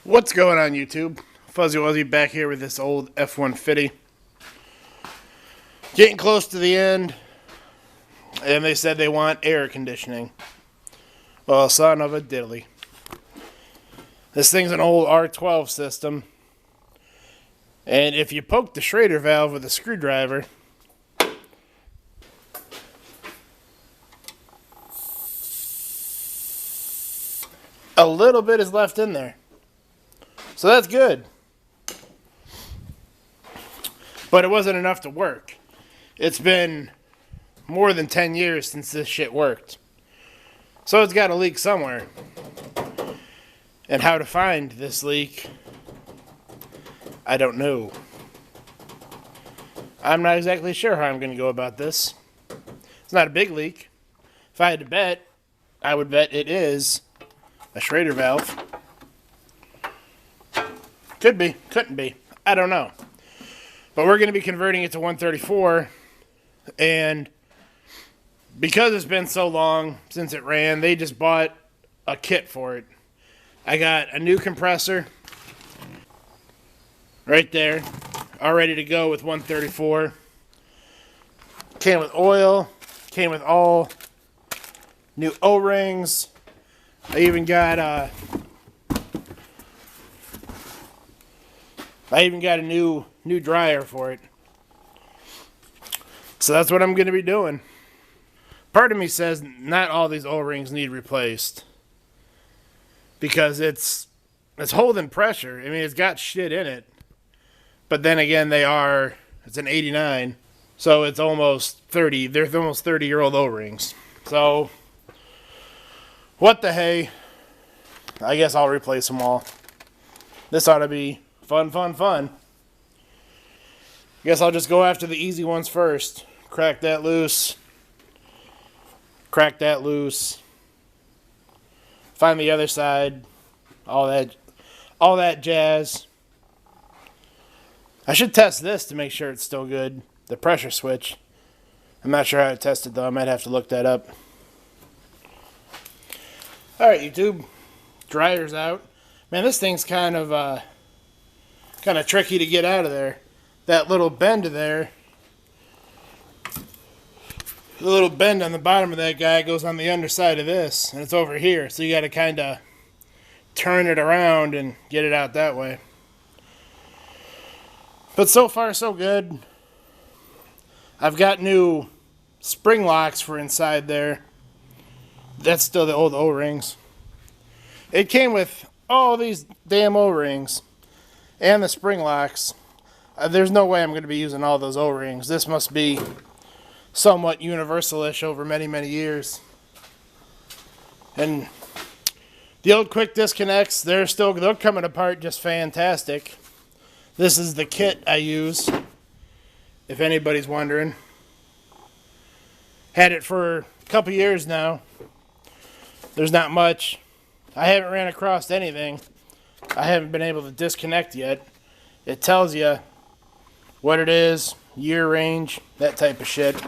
What's going on, YouTube? Fuzzy Wuzzy back here with this old F150. Getting close to the end, and they said they want air conditioning. Well, son of a diddly. This thing's an old r12 system, and if you poke the Schrader valve with a screwdriver, a little bit is left in there. So that's good. But it wasn't enough to work. It's been more than 10 years since this shit worked. So it's got to leak somewhere. And how to find this leak, I don't know. I'm not exactly sure how I'm going to go about this. It's not a big leak. If I had to bet, I would bet it is a Schrader valve. Could be, couldn't be. I don't know. But we're going to be converting it to 134, and because it's been so long since it ran, they just bought a kit for it. I got a new compressor right there, all ready to go with 134. Came with oil, came with all new O-rings. I even got a new dryer for it. So that's what I'm going to be doing. Part of me says not all these O-rings need replaced, because it's holding pressure. I mean, it's got shit in it. But then again, it's an 89. So it's almost 30. They're almost 30-year-old O-rings. So what the hey? I guess I'll replace them all. This ought to be fun. Guess I'll just go after the easy ones first. Crack that loose. Crack that loose. Find the other side. All that jazz. I should test this to make sure it's still good. The pressure switch. I'm not sure how to test it though. I might have to look that up. Alright, YouTube. Dryer's out. Man, this thing's kind of tricky to get out of there. That little bend there, the little bend on the bottom of that guy goes on the underside of this, and it's over here, so you got to kind of turn it around and get it out that way. But so far so good. I've got new spring locks for inside there. That's still the old O-rings. It came with all these damn O-rings and the spring locks. There's no way I'm going to be using all those O-rings. This must be somewhat universal-ish over many, many years. And the old quick disconnects, they're coming apart just fantastic. This is the kit I use, if anybody's wondering. Had it for a couple years now. There's not much. I haven't ran across anything I haven't been able to disconnect yet. It tells you what it is, year range, that type of shit.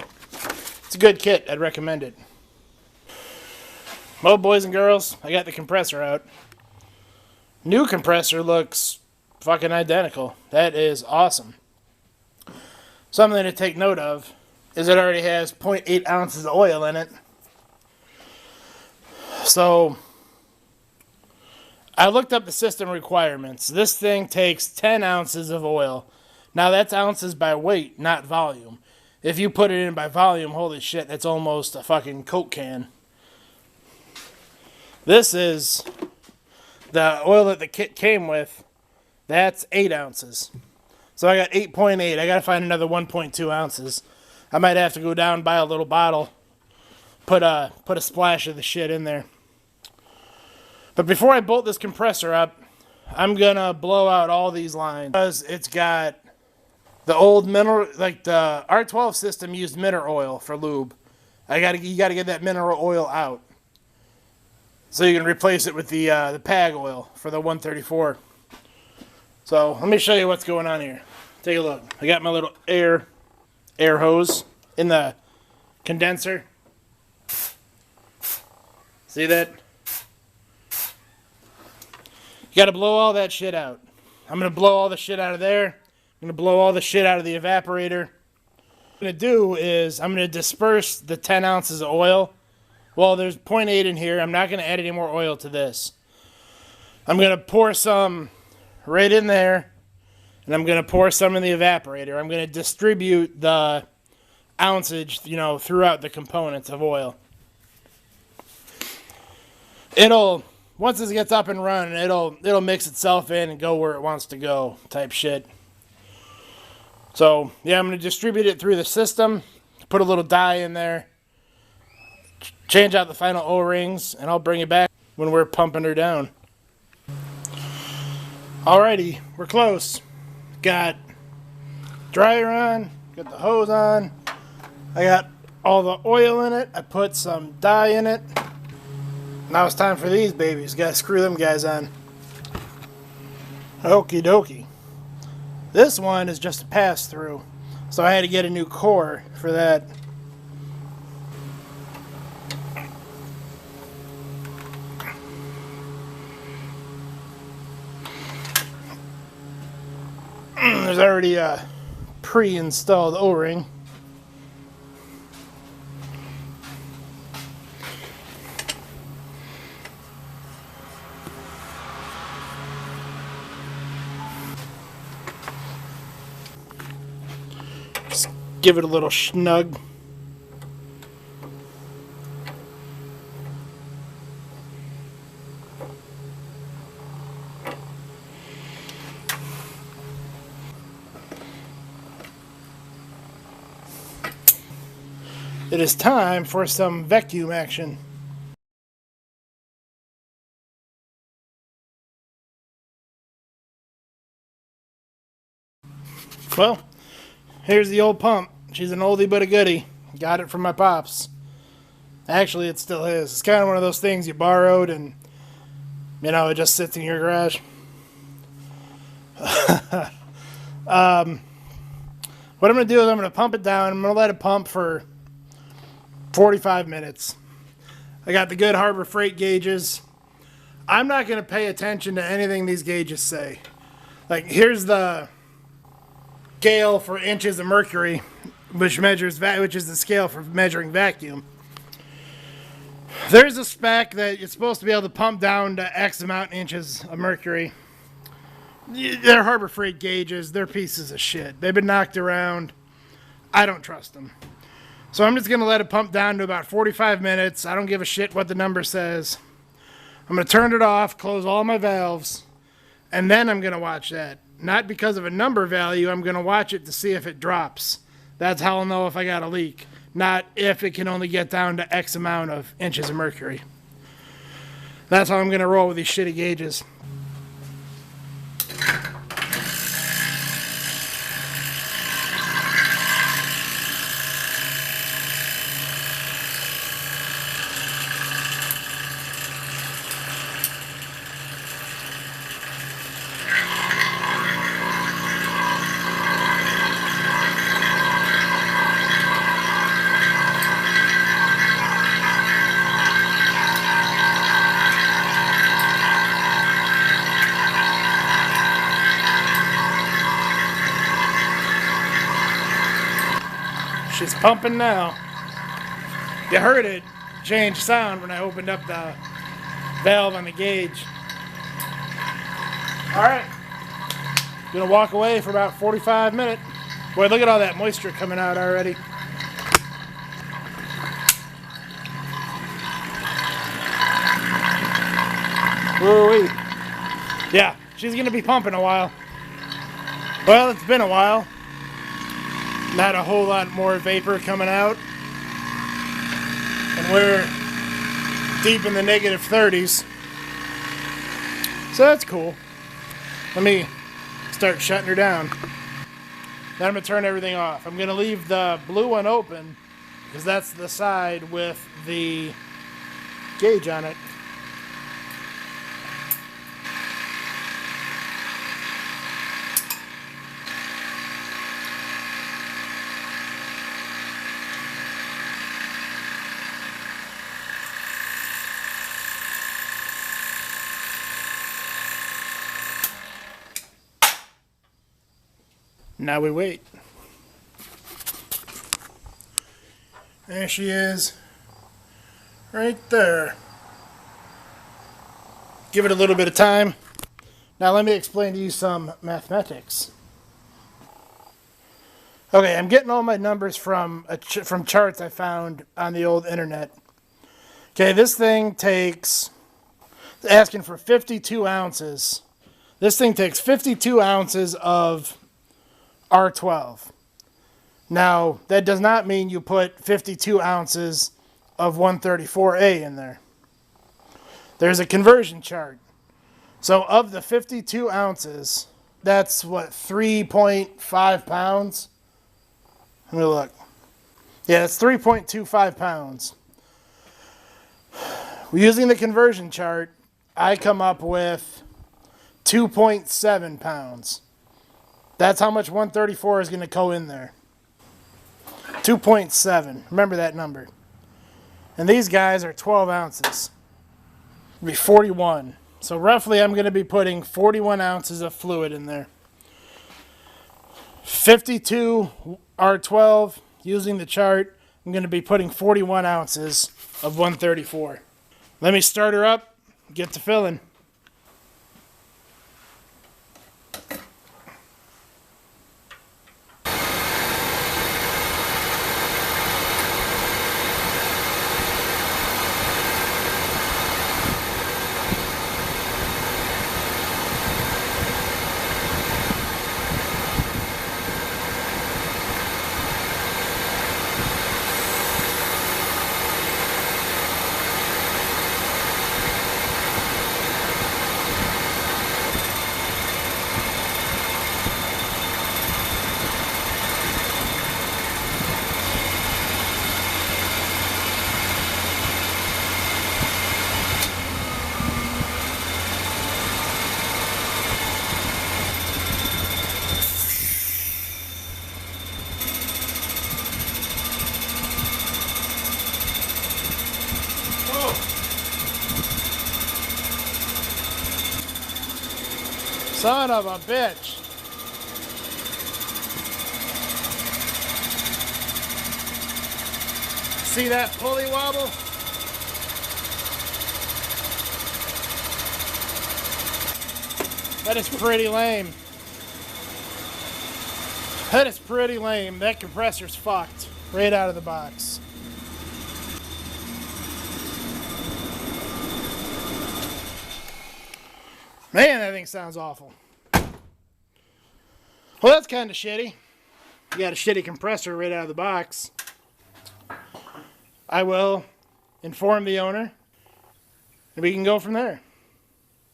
It's a good kit. I'd recommend it. Well, boys and girls, I got the compressor out. New compressor looks fucking identical. That is awesome. Something to take note of is it already has 0.8 ounces of oil in it. So I looked up the system requirements. This thing takes 10 ounces of oil. Now that's ounces by weight, not volume. If you put it in by volume, holy shit, that's almost a fucking Coke can. This is the oil that the kit came with. That's 8 ounces. So I got 8.8. I got to find another 1.2 ounces. I might have to go down and buy a little bottle. Put a splash of the shit in there. But before I bolt this compressor up, I'm going to blow out all these lines. Because it's got the old mineral, like the R12 system used mineral oil for lube. You got to get that mineral oil out. So you can replace it with the PAG oil for the 134. So let me show you what's going on here. Take a look. I got my little air hose in the condenser. See that? You got to blow all that shit out. I'm going to blow all the shit out of there. I'm going to blow all the shit out of the evaporator. What I'm going to do is I'm going to disperse the 10 ounces of oil. Well, there's 0.8 in here. I'm not going to add any more oil to this. I'm going to pour some right in there, and I'm going to pour some in the evaporator. I'm going to distribute the ounceage, throughout the components of oil. Once this gets up and running, it'll mix itself in and go where it wants to go, type shit. So, yeah, I'm going to distribute it through the system, put a little dye in there, change out the final O-rings, and I'll bring it back when we're pumping her down. Alrighty, we're close. Got dryer on, got the hose on, I got all the oil in it, I put some dye in it. Now it's time for these babies. Gotta screw them guys on. Okie dokie. This one is just a pass-through, so I had to get a new core for that. There's already a pre-installed O-ring. Just give it a little snug. It is time for some vacuum action. Well, here's the old pump. She's an oldie but a goodie. Got it from my pops. Actually, it still is. It's kind of one of those things you borrowed and, it just sits in your garage. What I'm going to do is I'm going to pump it down. I'm going to let it pump for 45 minutes. I got the good Harbor Freight gauges. I'm not going to pay attention to anything these gauges say. Like, here's the scale for inches of mercury, which is the scale for measuring vacuum. There's a spec that you're supposed to be able to pump down to X amount inches of mercury. They're Harbor Freight gauges. They're pieces of shit. They've been knocked around. I don't trust them. So I'm just going to let it pump down to about 45 minutes. I don't give a shit what the number says. I'm going to turn it off, close all my valves, and then I'm going to watch that. Not because of a number value. I'm going to watch it to see if it drops. That's how I'll know if I got a leak. Not if it can only get down to X amount of inches of mercury. That's how I'm going to roll with these shitty gauges. She's pumping now. You heard it change sound when I opened up the valve on the gauge. Alright. Gonna walk away for about 45 minutes. Boy, look at all that moisture coming out already. Woo-wee. Yeah, she's gonna be pumping a while. Well, it's been a while. Not a whole lot more vapor coming out. And we're deep in the negative 30s. So that's cool. Let me start shutting her down. Then I'm going to turn everything off. I'm going to leave the blue one open because that's the side with the gauge on it. Now we wait. There she is. Right there. Give it a little bit of time. Now let me explain to you some mathematics. Okay, I'm getting all my numbers from charts I found on the old internet. Okay, this thing takes, asking for 52 ounces. This thing takes 52 ounces of r12. Now, that does not mean you put 52 ounces of 134A in there. There's a conversion chart. So of the 52 ounces, that's what, 3.5 pounds? Let me look. Yeah, it's 3.25 pounds. Using the conversion chart, I come up with 2.7 pounds. That's how much 134 is going to go in there. 2.7. Remember that number. And these guys are 12 ounces. It'll be 41. So roughly I'm going to be putting 41 ounces of fluid in there. 52 R12. Using the chart, I'm going to be putting 41 ounces of 134. Let me start her up, get to filling. Son of a bitch. See that pulley wobble? That is pretty lame. That is pretty lame. That compressor's fucked right out of the box. Man, that thing sounds awful. Well, that's kind of shitty. You got a shitty compressor right out of the box. I will inform the owner, and we can go from there.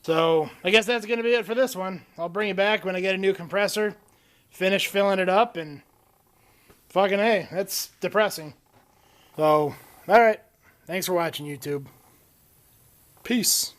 So, I guess that's going to be it for this one. I'll bring it back when I get a new compressor, finish filling it up, and fucking hey, that's depressing. So, alright. Thanks for watching, YouTube. Peace.